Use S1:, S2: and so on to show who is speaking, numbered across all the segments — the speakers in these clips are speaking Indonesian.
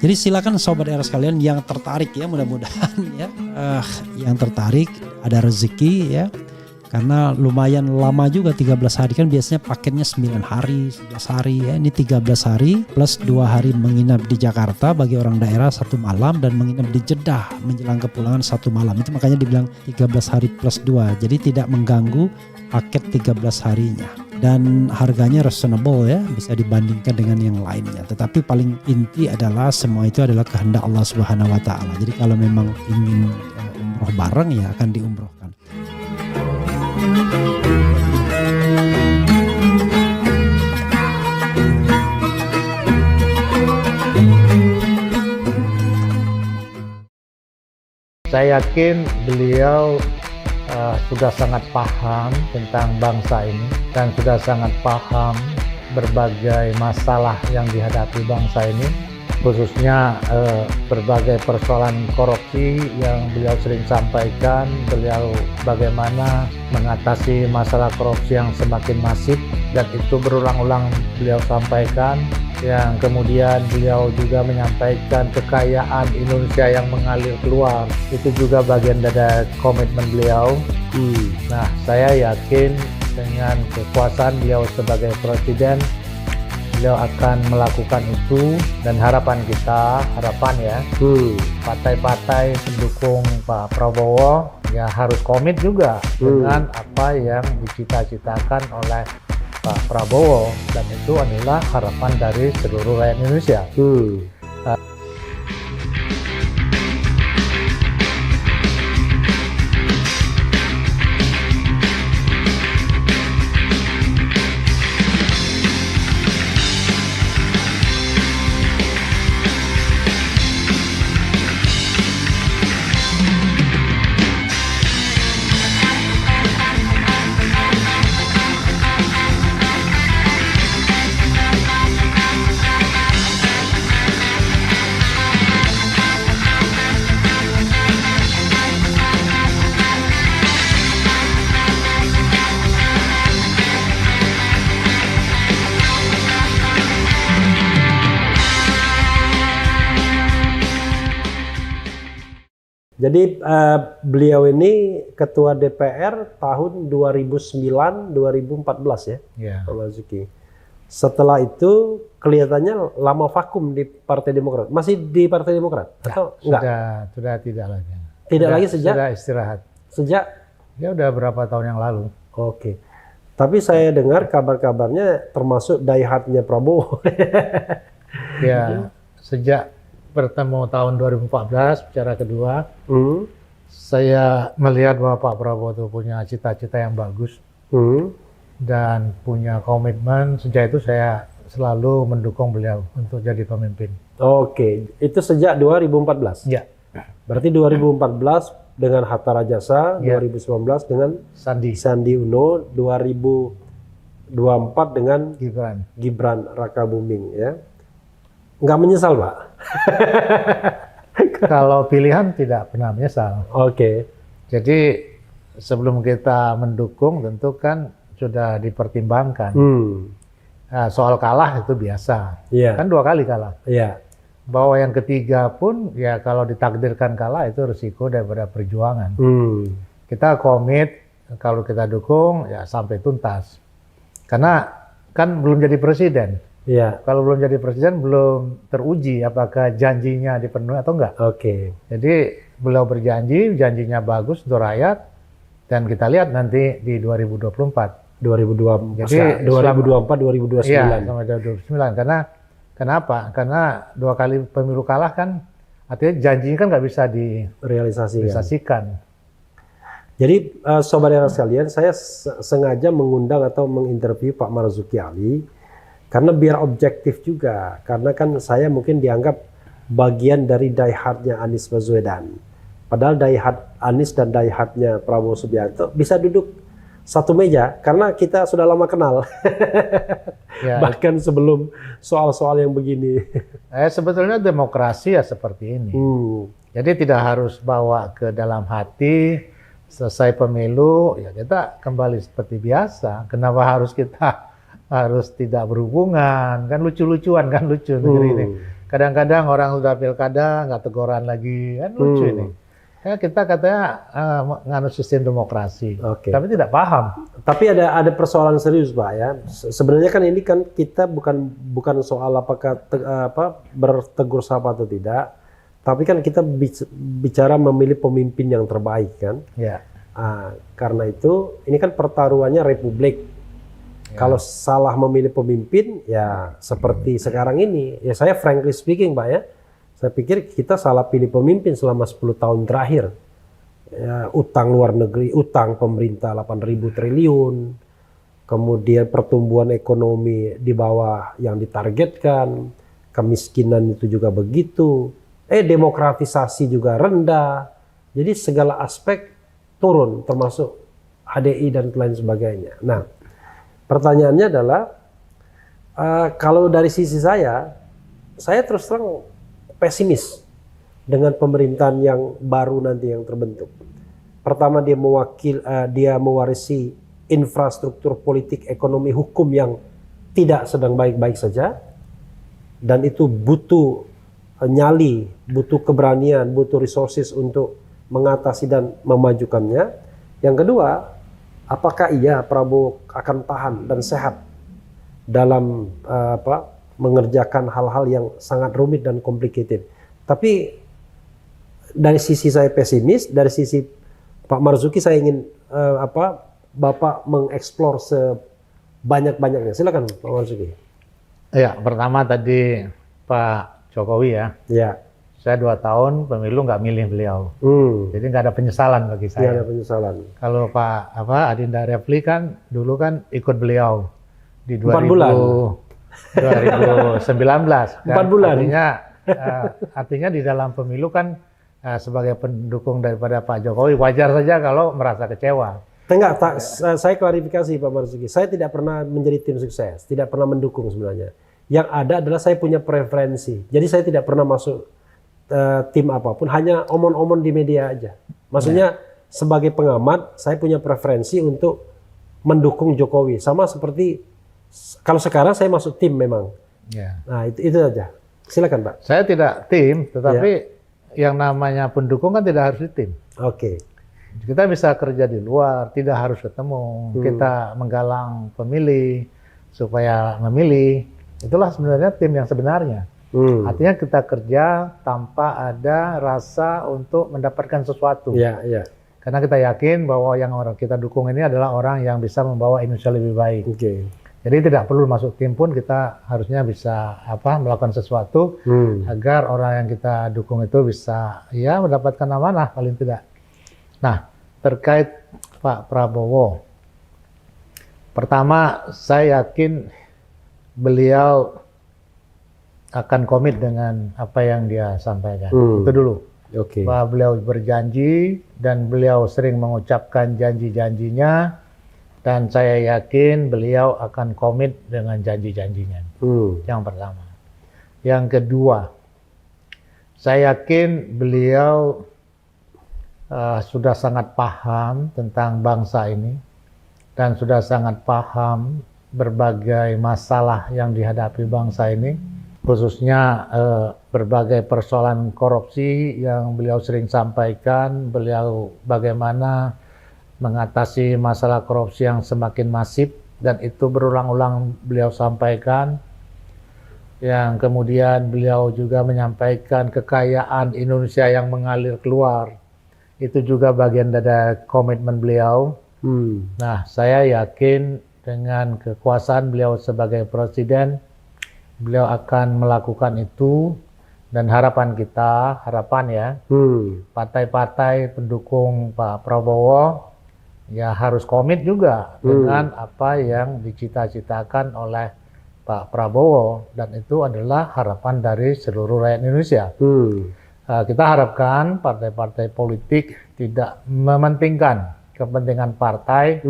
S1: Jadi silakan sobat era sekalian yang tertarik ya, mudah-mudahan ya, yang tertarik ada rezeki ya. Karena lumayan lama juga 13 hari, kan biasanya paketnya 9 hari, 11 hari ya. Ini 13 hari plus 2 hari menginap di Jakarta bagi orang daerah 1 malam, dan menginap di Jeddah menjelang kepulangan 1 malam. Itu makanya dibilang 13 hari plus 2. Jadi tidak mengganggu paket 13 harinya. Dan harganya reasonable ya, bisa dibandingkan dengan yang lainnya. Tetapi paling inti adalah semua itu adalah kehendak Allah Subhanahu wa taala. Jadi kalau memang ingin umroh bareng ya akan diumrohkan.
S2: Saya yakin beliau sudah sangat paham tentang bangsa ini dan sudah sangat paham berbagai masalah yang dihadapi bangsa ini, khususnya berbagai persoalan korupsi yang beliau sering sampaikan. Beliau bagaimana mengatasi masalah korupsi yang semakin masif, dan itu berulang-ulang beliau sampaikan. Yang kemudian beliau juga menyampaikan kekayaan Indonesia yang mengalir keluar, itu juga bagian dari komitmen beliau. Nah, saya yakin dengan kekuasaan beliau sebagai presiden, beliau akan melakukan itu. Dan harapan kita, partai-partai pendukung Pak Prabowo ya harus komit juga dengan apa yang dicita-citakan oleh Pak Prabowo, dan itu adalah harapan dari seluruh rakyat Indonesia.
S3: Jadi beliau ini ketua DPR tahun 2009-2014 ya, Pak Marzuki. Setelah itu kelihatannya lama vakum di Partai Demokrat. Masih di Partai Demokrat atau enggak?
S2: Sudah tidak lagi.
S3: Tidak lagi sejak?
S2: Sudah istirahat.
S3: Sejak?
S2: Ya udah berapa tahun yang lalu.
S3: Oke. Tapi saya dengar kabar-kabarnya termasuk diehardnya Prabowo.
S2: Ya, sejak bertemu tahun 2014 bicara kedua, saya melihat bahwa Pak Prabowo itu punya cita-cita yang bagus dan punya komitmen. Sejak itu saya selalu mendukung beliau untuk jadi pemimpin.
S3: Oke, itu sejak 2014?
S2: Ya.
S3: Berarti 2014 dengan Hatta Rajasa, 2019 dengan Sandi Uno, 2024 dengan Gibran Rakabuming ya. Nggak menyesal, Pak?
S2: Kalau pilihan tidak pernah menyesal.
S3: Oke.
S2: Jadi sebelum kita mendukung tentu kan sudah dipertimbangkan. Nah, soal kalah itu biasa. Kan 2 kali kalah. Bahwa yang ketiga pun ya kalau ditakdirkan kalah itu risiko daripada perjuangan. Kita komit, kalau kita dukung ya sampai tuntas. Karena kan belum jadi presiden. Kalau belum jadi presiden belum teruji apakah janjinya dipenuhi atau enggak. Jadi beliau berjanji, janjinya bagus untuk rakyat, dan kita lihat nanti di 2024. 2024, 2029. Iya, sampai 2029. Kenapa? Karena 2 kali pemilu kalah kan, artinya janjinya kan nggak bisa direalisasikan.
S3: Jadi sobat era sekalian, saya sengaja mengundang atau menginterview Pak Marzuki Ali karena biar objektif juga, karena kan saya mungkin dianggap bagian dari diehardnya Anies Baswedan. Padahal diehard Anies dan diehardnya Prabowo Subianto bisa duduk satu meja karena kita sudah lama kenal. Bahkan sebelum soal-soal yang begini.
S2: Sebetulnya demokrasi ya seperti ini. Jadi tidak harus bawa ke dalam hati. Selesai pemilu ya kita kembali seperti biasa. Kenapa harus kita harus tidak berhubungan, kan lucu-lucuan kan, lucu negeri ini. Kadang-kadang orang udah pilkada nggak teguran lagi, kan lucu ini. Ya, kita katanya nganut sistem demokrasi, tapi tidak paham.
S3: Tapi ada persoalan serius, Pak ya. Sebenarnya kan ini kan kita bukan soal apakah bertegur sapa atau tidak, tapi kan kita bicara memilih pemimpin yang terbaik kan.
S2: Ya.
S3: Karena itu ini kan pertaruhannya republik. Ya. Kalau salah memilih pemimpin, ya seperti sekarang ini, ya saya frankly speaking, Pak ya. Saya pikir kita salah pilih pemimpin selama 10 tahun terakhir. Ya, utang luar negeri, utang pemerintah 8.000 triliun, kemudian pertumbuhan ekonomi di bawah yang ditargetkan, kemiskinan itu juga begitu, demokratisasi juga rendah. Jadi segala aspek turun, termasuk HDI dan lain sebagainya. Nah, pertanyaannya adalah, kalau dari sisi saya terus terang pesimis dengan pemerintahan yang baru nanti yang terbentuk. Pertama, dia mewarisi infrastruktur politik, ekonomi, hukum yang tidak sedang baik-baik saja, dan itu butuh nyali, butuh keberanian, butuh resources untuk mengatasi dan memajukannya. Yang kedua, apakah iya Prabowo akan tahan dan sehat dalam mengerjakan hal-hal yang sangat rumit dan complicated. Tapi dari sisi saya pesimis, dari sisi Pak Marzuki saya ingin Bapak mengeksplor sebanyak-banyaknya. Silakan Pak Marzuki.
S2: Ya, pertama tadi Pak Jokowi ya. Ya. Saya 2 tahun pemilu nggak milih beliau. Jadi nggak ada penyesalan bagi saya.
S3: Nggak ada penyesalan.
S2: Kalau Pak Adinda Refli kan dulu kan ikut beliau di
S3: 4 bulan.
S2: 2019 kan?
S3: 4 bulan.
S2: Artinya di dalam pemilu kan sebagai pendukung daripada Pak Jokowi wajar saja kalau merasa kecewa.
S3: Enggak, saya klarifikasi Pak Marzuki. Saya tidak pernah menjadi tim sukses, tidak pernah mendukung sebenarnya. Yang ada adalah saya punya preferensi. Jadi saya tidak pernah masuk tim apapun, hanya omon-omon di media aja. Maksudnya sebagai pengamat saya punya preferensi untuk mendukung Jokowi. Sama seperti kalau sekarang saya masuk tim memang. Ya. Nah itu aja. Silakan Pak.
S2: Saya tidak tim, tetapi yang namanya pendukung kan tidak harus di tim.
S3: Oke.
S2: Kita bisa kerja di luar, tidak harus ketemu. Kita menggalang pemilih supaya memilih. Itulah sebenarnya tim yang sebenarnya. Artinya kita kerja tanpa ada rasa untuk mendapatkan sesuatu.
S3: Iya.
S2: Karena kita yakin bahwa yang orang kita dukung ini adalah orang yang bisa membawa Indonesia lebih baik.
S3: Oke.
S2: Jadi tidak perlu masuk tim pun kita harusnya bisa melakukan sesuatu agar orang yang kita dukung itu bisa mendapatkan amanah paling tidak. Nah, terkait Pak Prabowo, pertama saya yakin beliau akan komit dengan apa yang dia sampaikan. Itu dulu. Bahwa beliau berjanji dan beliau sering mengucapkan janji-janjinya. Dan saya yakin beliau akan komit dengan janji-janjinya. Yang pertama. Yang kedua, saya yakin beliau sudah sangat paham tentang bangsa ini dan sudah sangat paham berbagai masalah yang dihadapi bangsa ini, khususnya berbagai persoalan korupsi yang beliau sering sampaikan, beliau bagaimana mengatasi masalah korupsi yang semakin masif, dan itu berulang-ulang beliau sampaikan. Yang kemudian beliau juga menyampaikan kekayaan Indonesia yang mengalir keluar. Itu juga bagian dari komitmen beliau. Nah, saya yakin dengan kekuasaan beliau sebagai presiden, beliau akan melakukan itu. Dan harapan kita, partai-partai pendukung Pak Prabowo harus komit juga dengan apa yang dicita-citakan oleh Pak Prabowo, dan itu adalah harapan dari seluruh rakyat Indonesia. Kita harapkan partai-partai politik tidak mementingkan kepentingan partai,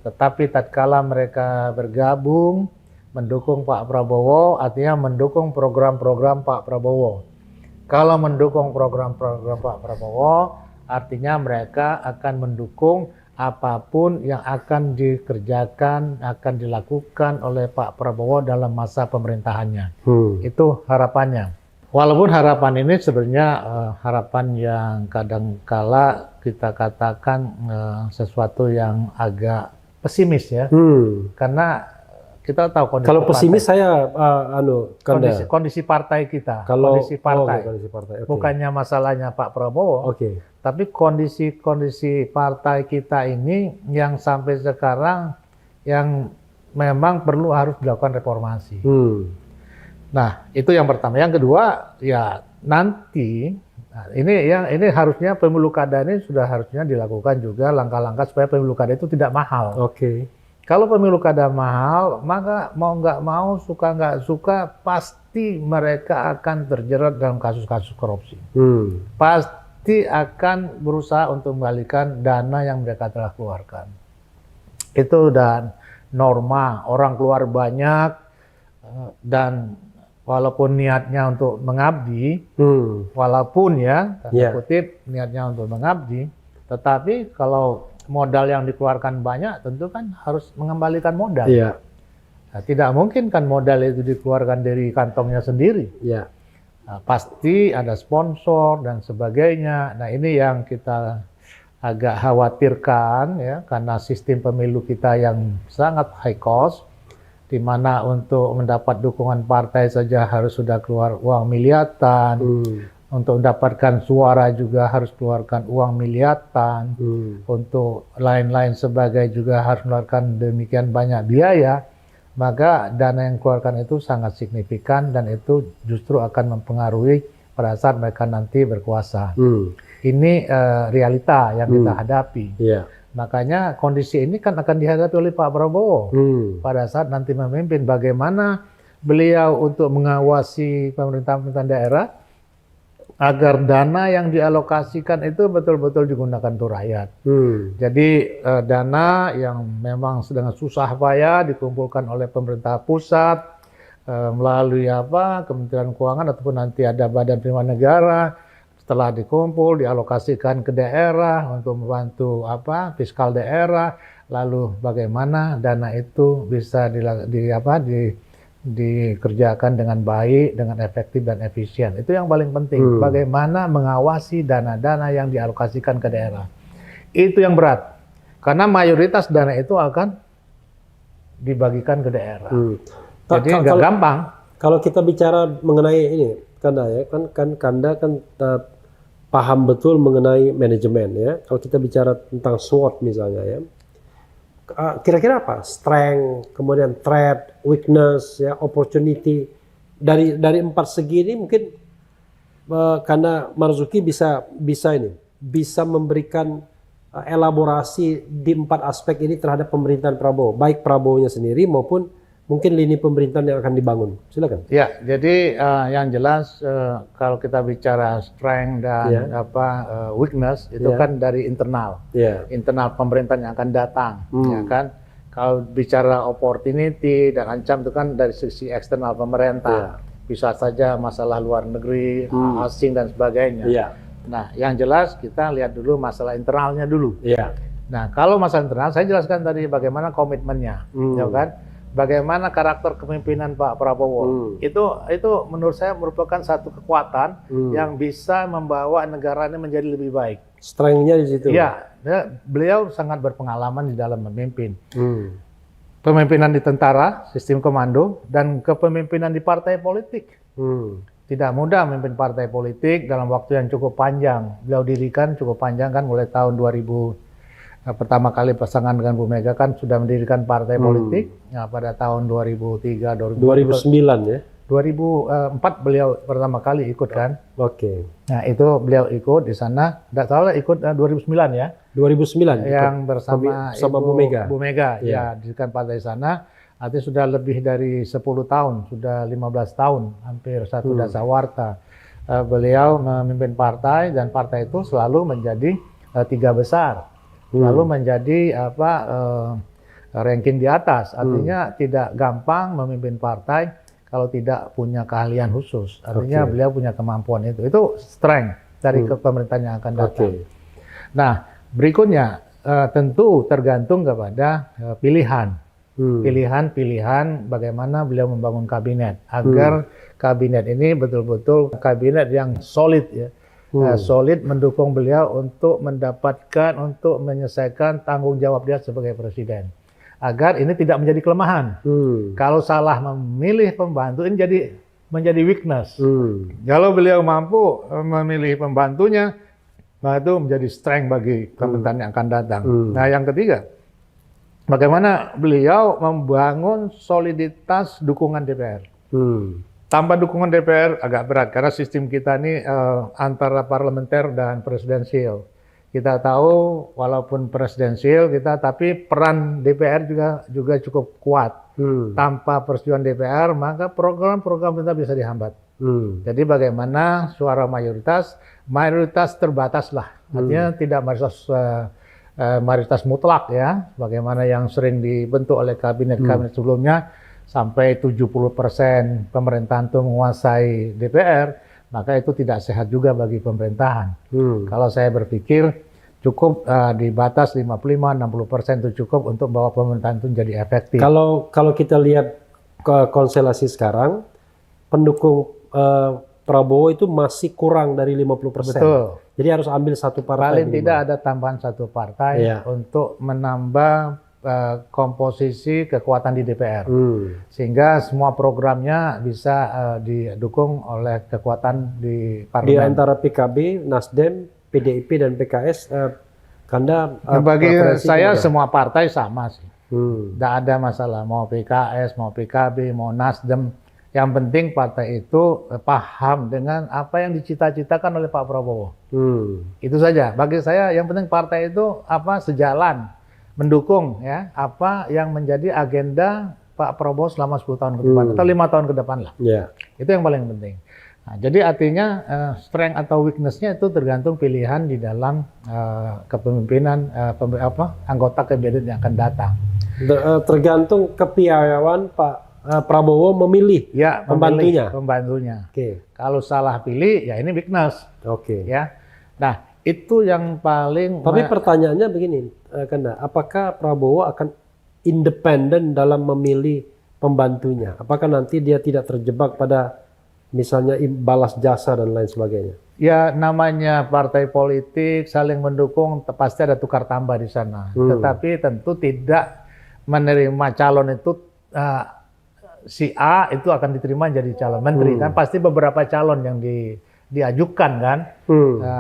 S2: tetapi tatkala mereka bergabung mendukung Pak Prabowo, artinya mendukung program-program Pak Prabowo. Kalau mendukung program-program Pak Prabowo, artinya mereka akan mendukung apapun yang akan dikerjakan, akan dilakukan oleh Pak Prabowo dalam masa pemerintahannya. Itu harapannya. Walaupun harapan ini sebenarnya harapan yang kadang-kala kita katakan sesuatu yang agak pesimis ya, karena kita tahu kondisi
S3: kalau pesimis
S2: partai.
S3: saya
S2: Kondisi partai kita, kondisi partai, okay. Bukannya masalahnya Pak Prabowo, tapi kondisi partai kita ini yang sampai sekarang yang memang harus dilakukan reformasi. Nah, itu yang pertama. Yang kedua, ya nanti ini harusnya pemilu kada ini sudah harusnya dilakukan juga langkah-langkah supaya pemilu kada itu tidak mahal. Kalau pemilu kada mahal, maka mau nggak mau, suka nggak suka, pasti mereka akan terjerat dalam kasus-kasus korupsi. Pasti akan berusaha untuk mengembalikan dana yang mereka telah keluarkan. Itu dan norma, orang keluar banyak dan walaupun niatnya untuk mengabdi, walaupun ya, tanda kutip niatnya untuk mengabdi, tetapi kalau modal yang dikeluarkan banyak, tentu kan harus mengembalikan modal. Nah, tidak mungkin kan modal itu dikeluarkan dari kantongnya sendiri. Nah, pasti ada sponsor dan sebagainya. Nah, ini yang kita agak khawatirkan ya, karena sistem pemilu kita yang sangat high cost, di mana untuk mendapat dukungan partai saja harus sudah keluar uang miliaran, untuk mendapatkan suara juga harus keluarkan uang miliaran, untuk lain-lain sebagai juga harus mengeluarkan demikian banyak biaya, maka dana yang dikeluarkan itu sangat signifikan dan itu justru akan mempengaruhi pada saat mereka nanti berkuasa. Ini realita yang kita hadapi. Makanya kondisi ini kan akan dihadapi oleh Pak Prabowo pada saat nanti memimpin. Bagaimana beliau untuk mengawasi pemerintah daerah agar dana yang dialokasikan itu betul-betul digunakan untuk rakyat. Jadi dana yang memang sedang susah payah dikumpulkan oleh pemerintah pusat melalui Kementerian Keuangan ataupun nanti ada Badan Penerimaan Negara. Setelah dikumpul, dialokasikan ke daerah untuk membantu fiskal daerah, lalu bagaimana dana itu bisa dikerjakan dengan baik, dengan efektif dan efisien. Itu yang paling penting. Bagaimana mengawasi dana-dana yang dialokasikan ke daerah. Itu yang berat. Karena mayoritas dana itu akan dibagikan ke daerah. Jadi nggak gampang.
S3: Kalau kita bicara mengenai ini, Kanda ya, Kanda paham betul mengenai manajemen ya. Kalau kita bicara tentang SWOT misalnya ya, kira-kira apa? Strength, kemudian threat, weakness, ya, opportunity. Dari 4 segi ini mungkin karena Marzuki bisa memberikan elaborasi di 4 aspek ini terhadap pemerintahan Prabowo, baik Prabowo-nya sendiri maupun mungkin lini pemerintahan yang akan dibangun. Silakan.
S2: Ya, jadi yang jelas kalau kita bicara strength dan weakness itu kan dari internal, internal pemerintahan yang akan datang, ya kan. Kalau bicara opportunity dan ancam itu kan dari sisi eksternal pemerintah, bisa saja masalah luar negeri, asing dan sebagainya. Nah, yang jelas kita lihat dulu masalah internalnya dulu. Nah, kalau masalah internal, saya jelaskan tadi bagaimana komitmennya, ya kan. Bagaimana karakter kepemimpinan Pak Prabowo itu menurut saya merupakan satu kekuatan yang bisa membawa negara ini menjadi lebih baik.
S3: Strength-nya di situ.
S2: Ya, beliau sangat berpengalaman di dalam memimpin. Pemimpinan di tentara, sistem komando, dan kepemimpinan di partai politik. Tidak mudah memimpin partai politik dalam waktu yang cukup panjang. Beliau dirikan cukup panjang kan, mulai tahun 2000. Pertama kali pasangan dengan Bu Mega kan sudah mendirikan partai politik pada tahun 2003,
S3: 2009 ya.
S2: 2004 beliau pertama kali ikut kan. Nah itu beliau ikut di sana, tidak salah ikut 2009 ya.
S3: 2009
S2: yang bersama
S3: Bu Mega.
S2: Bu Mega ya dirikan partai sana. Artinya sudah lebih dari 10 tahun, sudah 15 tahun, hampir satu dasawarta. Beliau memimpin partai dan partai itu selalu menjadi 3 besar. Lalu menjadi ranking di atas, artinya tidak gampang memimpin partai kalau tidak punya keahlian khusus. Artinya beliau punya kemampuan itu strength dari pemerintahan yang akan datang. Nah, berikutnya tentu tergantung kepada pilihan. pilihan-pilihan bagaimana beliau membangun kabinet agar kabinet ini betul-betul kabinet yang solid ya. Solid mendukung beliau untuk menyelesaikan tanggung jawab dia sebagai presiden. Agar ini tidak menjadi kelemahan. Kalau salah memilih pembantu ini menjadi weakness. Kalau beliau mampu memilih pembantunya, nah itu menjadi strength bagi pemerintahan yang akan datang. Nah yang ketiga, bagaimana beliau membangun soliditas dukungan DPR. Tanpa dukungan DPR agak berat karena sistem kita ini antara parlementer dan presidensial. Kita tahu walaupun presidensial kita, tapi peran DPR juga cukup kuat. Tanpa persetujuan DPR maka program-program kita bisa dihambat. Jadi bagaimana suara mayoritas terbatas lah. Artinya tidak mayoritas mutlak ya, bagaimana yang sering dibentuk oleh kabinet-kabinet sebelumnya sampai 70% pemerintahan itu menguasai DPR, maka itu tidak sehat juga bagi pemerintahan. Kalau saya berpikir cukup di batas 55-60% itu cukup untuk bahwa pemerintahan itu menjadi efektif.
S3: Kalau kita lihat konstelasi sekarang, pendukung Prabowo itu masih kurang dari 50%.
S2: Betul.
S3: Jadi harus ambil satu partai.
S2: Paling tidak ada tambahan satu partai untuk menambah komposisi kekuatan di DPR. Sehingga semua programnya bisa didukung oleh kekuatan di parlemen.
S3: Di antara PKB, Nasdem, PDIP dan PKS, Kanda
S2: bagi saya
S3: juga?
S2: Semua partai sama sih. Tidak ada masalah mau PKS, mau PKB, mau Nasdem. Yang penting partai itu paham dengan apa yang dicita-citakan oleh Pak Prabowo. Itu saja. Bagi saya yang penting partai itu sejalan, mendukung ya apa yang menjadi agenda Pak Prabowo selama 10 tahun ke depan atau 5 tahun ke depan lah. Itu yang paling penting. Nah, jadi artinya strength atau weakness-nya itu tergantung pilihan di dalam kepemimpinan anggota kabinet yang akan datang.
S3: Tergantung kepiawaian Pak Prabowo memilih
S2: pembantunya. Kalau salah pilih ya ini weakness. Ya. Nah, itu yang paling.
S3: Tapi pertanyaannya begini, Kanda, apakah Prabowo akan independen dalam memilih pembantunya? Apakah nanti dia tidak terjebak pada misalnya balas jasa dan lain sebagainya?
S2: Ya namanya partai politik saling mendukung, pasti ada tukar tambah di sana. Tetapi tentu tidak menerima calon itu si A itu akan diterima jadi calon menteri kan, pasti beberapa calon yang diajukan kan.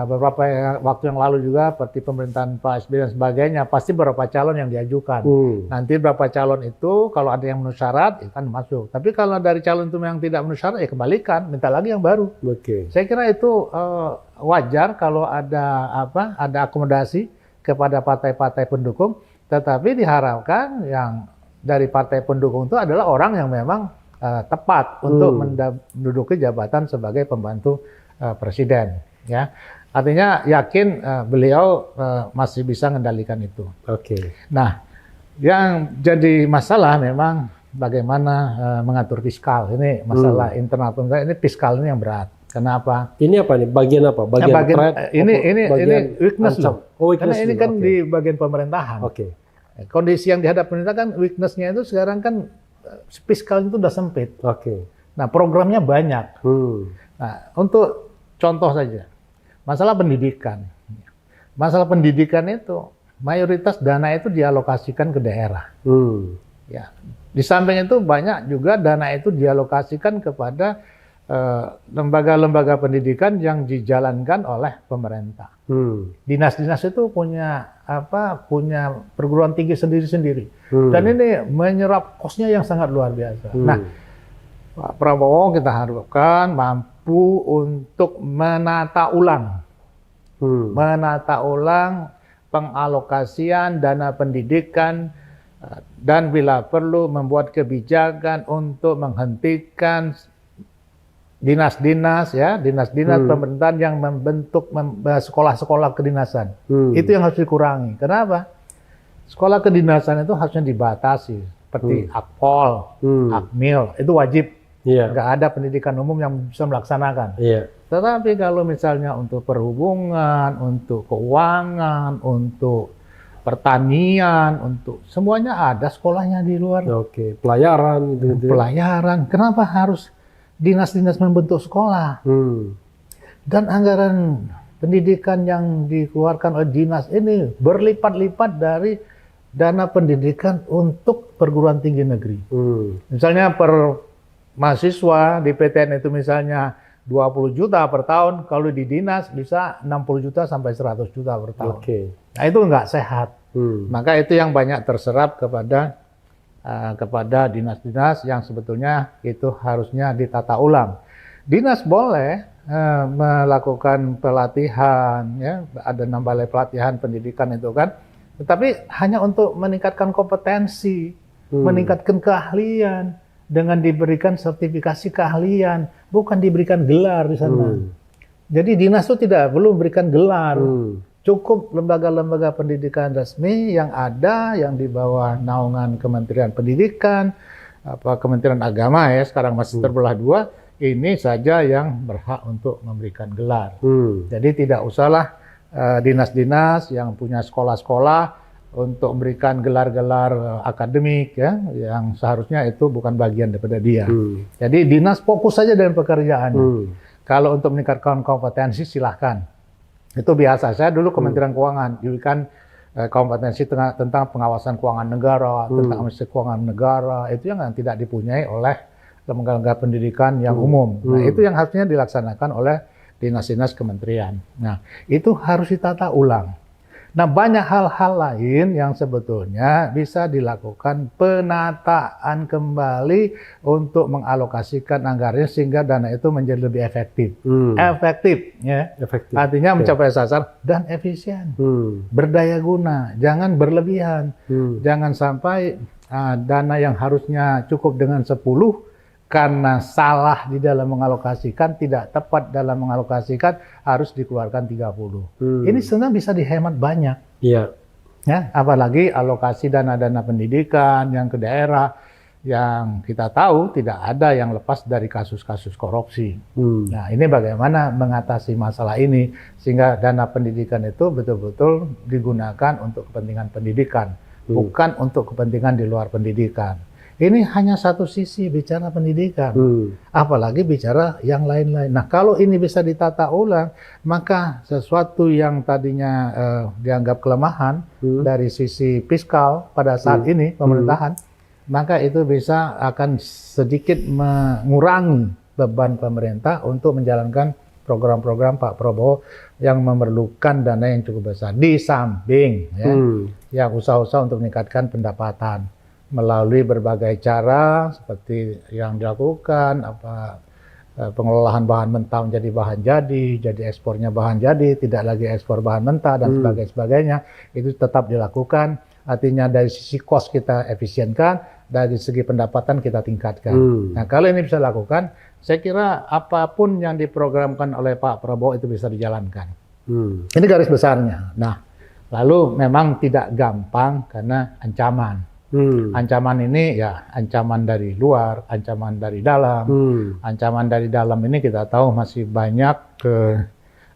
S2: Beberapa waktu yang lalu juga seperti pemerintahan Pak SBY dan sebagainya, pasti beberapa calon yang diajukan. Nanti berapa calon itu kalau ada yang memenuhi syarat ya kan masuk. Tapi kalau dari calon itu yang tidak memenuhi syarat ya kembalikan, minta lagi yang baru. Saya kira itu wajar kalau ada akomodasi kepada partai-partai pendukung, tetapi diharapkan yang dari partai pendukung itu adalah orang yang memang tepat untuk menduduki jabatan sebagai pembantu presiden. Ya, artinya yakin beliau masih bisa mengendalikan itu. Nah, yang jadi masalah memang bagaimana mengatur fiskal. Ini masalah internal pemerintah. Ini fiskal ini yang berat. Kenapa?
S3: Ini apa nih? Bagian apa?
S2: Ini weakness loh. Karena ini kan di bagian pemerintahan. Kondisi yang dihadapi pemerintah kan weakness-nya itu sekarang kan fiskal itu udah sempit. Nah, programnya banyak. Nah, untuk contoh saja, masalah pendidikan. Masalah pendidikan itu mayoritas dana itu dialokasikan ke daerah. Ya, di samping itu banyak juga dana itu dialokasikan kepada lembaga-lembaga pendidikan yang dijalankan oleh pemerintah. Dinas-dinas itu punya perguruan tinggi sendiri-sendiri. Dan ini menyerap kosnya yang sangat luar biasa. Nah, Pak Prabowo kita harapkan mampu untuk menata ulang pengalokasian dana pendidikan dan bila perlu membuat kebijakan untuk menghentikan dinas-dinas pemerintahan yang membentuk sekolah-sekolah kedinasan. Itu yang harus dikurangi. Kenapa? Sekolah kedinasan itu harusnya dibatasi seperti Akpol, Akmil, itu wajib. Nggak ada pendidikan umum yang bisa melaksanakan. Tetapi kalau misalnya untuk perhubungan, untuk keuangan, untuk pertanian, untuk semuanya ada sekolahnya di luar.
S3: Oke, pelayaran gitu.
S2: Pelayaran, kenapa harus dinas-dinas membentuk sekolah? Dan anggaran pendidikan yang dikeluarkan oleh dinas ini berlipat-lipat dari dana pendidikan untuk perguruan tinggi negeri. Misalnya per mahasiswa di PTN itu misalnya 20 juta per tahun, kalau di dinas bisa 60 juta sampai 100 juta per tahun. Nah, itu nggak sehat. Maka itu yang banyak terserap kepada dinas-dinas yang sebetulnya itu harusnya ditata ulang. Dinas boleh melakukan pelatihan, ya, ada 6 balai pelatihan pendidikan itu kan, tetapi hanya untuk meningkatkan kompetensi, meningkatkan keahlian dengan diberikan sertifikasi keahlian, bukan diberikan gelar di sana. Jadi dinas itu belum memberikan gelar. Cukup lembaga-lembaga pendidikan resmi yang ada, yang di bawah naungan Kementerian Pendidikan, Kementerian Agama ya, sekarang masih terbelah dua, ini saja yang berhak untuk memberikan gelar. Jadi tidak usahlah dinas-dinas yang punya sekolah-sekolah untuk memberikan gelar-gelar akademik ya, yang seharusnya itu bukan bagian daripada dia. Jadi dinas fokus saja dengan pekerjaannya. Kalau untuk meningkatkan kompetensi silahkan. Itu biasa. Saya dulu Kementerian Keuangan diberikan kompetensi tentang pengawasan keuangan negara, tentang administrasi keuangan negara, itu yang tidak dipunyai oleh lembaga-lembaga pendidikan yang umum. Nah, itu yang harusnya dilaksanakan oleh dinas-dinas kementerian. Nah, itu harus ditata ulang. Nah, banyak hal-hal lain yang sebetulnya bisa dilakukan penataan kembali untuk mengalokasikan anggarannya sehingga dana itu menjadi lebih efektif. Efektif, ya. Artinya mencapai sasaran dan efisien. Berdaya guna, jangan berlebihan. Jangan sampai dana yang harusnya cukup dengan 10 karena salah di dalam mengalokasikan, tidak tepat dalam mengalokasikan, harus dikeluarkan 30. Ini sebenarnya bisa dihemat banyak. Ya, apalagi alokasi dana-dana pendidikan yang ke daerah, yang kita tahu tidak ada yang lepas dari kasus-kasus korupsi. Nah, ini bagaimana mengatasi masalah ini, sehingga dana pendidikan itu betul-betul digunakan untuk kepentingan pendidikan, bukan untuk kepentingan di luar pendidikan. Ini hanya satu sisi bicara pendidikan, apalagi bicara yang lain-lain. Nah, kalau ini bisa ditata ulang, maka sesuatu yang tadinya dianggap kelemahan dari sisi fiskal pada saat ini pemerintahan, maka itu bisa akan sedikit mengurangi beban pemerintah untuk menjalankan program-program Pak Prabowo yang memerlukan dana yang cukup besar. Di samping yang usaha-usaha untuk meningkatkan pendapatan melalui berbagai cara seperti yang dilakukan, pengelolaan bahan mentah menjadi bahan jadi ekspornya bahan jadi, tidak lagi ekspor bahan mentah dan sebagainya, itu tetap dilakukan. Artinya dari sisi cost kita efisienkan, dari segi pendapatan kita tingkatkan. Nah, kalau ini bisa dilakukan, saya kira apapun yang diprogramkan oleh Pak Prabowo itu bisa dijalankan. Ini garis besarnya. Nah, lalu memang tidak gampang karena ancaman. Ancaman ini ya ancaman dari luar, ancaman dari dalam. Ancaman dari dalam ini kita tahu masih banyak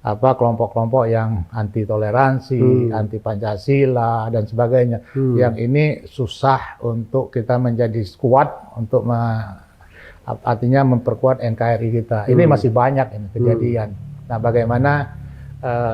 S2: kelompok-kelompok yang anti toleransi, anti Pancasila dan sebagainya. Yang ini susah untuk kita menjadi kuat untuk artinya memperkuat NKRI kita. Ini masih banyak ini kejadian. Nah, bagaimana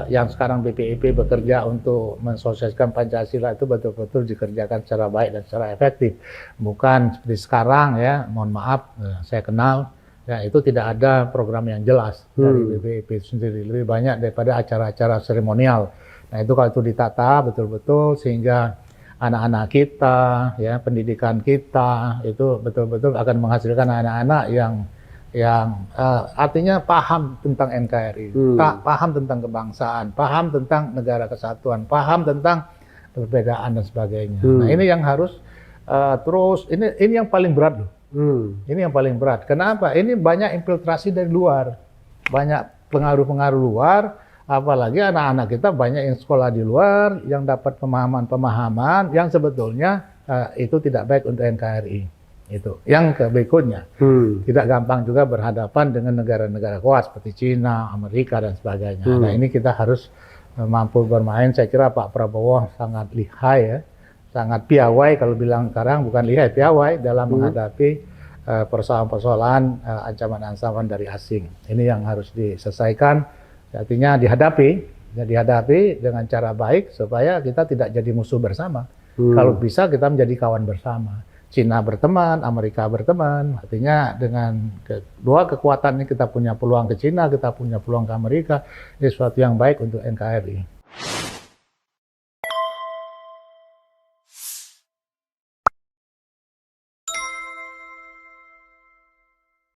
S2: yang sekarang BPIP bekerja untuk mensosialisasikan Pancasila itu betul-betul dikerjakan secara baik dan secara efektif. Bukan seperti sekarang ya, mohon maaf, saya kenal, ya itu tidak ada program yang jelas dari BPIP sendiri. Lebih banyak daripada acara-acara seremonial. Nah, itu kalau itu ditata betul-betul sehingga anak-anak kita, ya pendidikan kita itu betul-betul akan menghasilkan anak-anak yang artinya paham tentang NKRI, paham tentang kebangsaan, paham tentang negara kesatuan, paham tentang perbedaan dan sebagainya. Nah, ini yang harus terus, ini yang paling berat loh. Ini yang paling berat. Kenapa? Ini banyak infiltrasi dari luar, banyak pengaruh-pengaruh luar, apalagi anak-anak kita banyak yang sekolah di luar, yang dapat pemahaman-pemahaman yang sebetulnya itu tidak baik untuk NKRI. Itu yang berikutnya, tidak gampang juga berhadapan dengan negara-negara kuat seperti Cina, Amerika dan sebagainya. Nah, ini kita harus mampu bermain. Saya kira Pak Prabowo sangat lihai ya, sangat piawai kalau bilang sekarang, bukan lihai, piawai dalam menghadapi persoalan-persoalan ancaman-ancaman dari asing. Ini yang harus diselesaikan, artinya dihadapi dengan cara baik supaya kita tidak jadi musuh bersama. Kalau bisa kita menjadi kawan bersama. Cina berteman, Amerika berteman, artinya dengan kedua kekuatan ini kita punya peluang ke Cina, kita punya peluang ke Amerika, ini sesuatu yang baik untuk NKRI.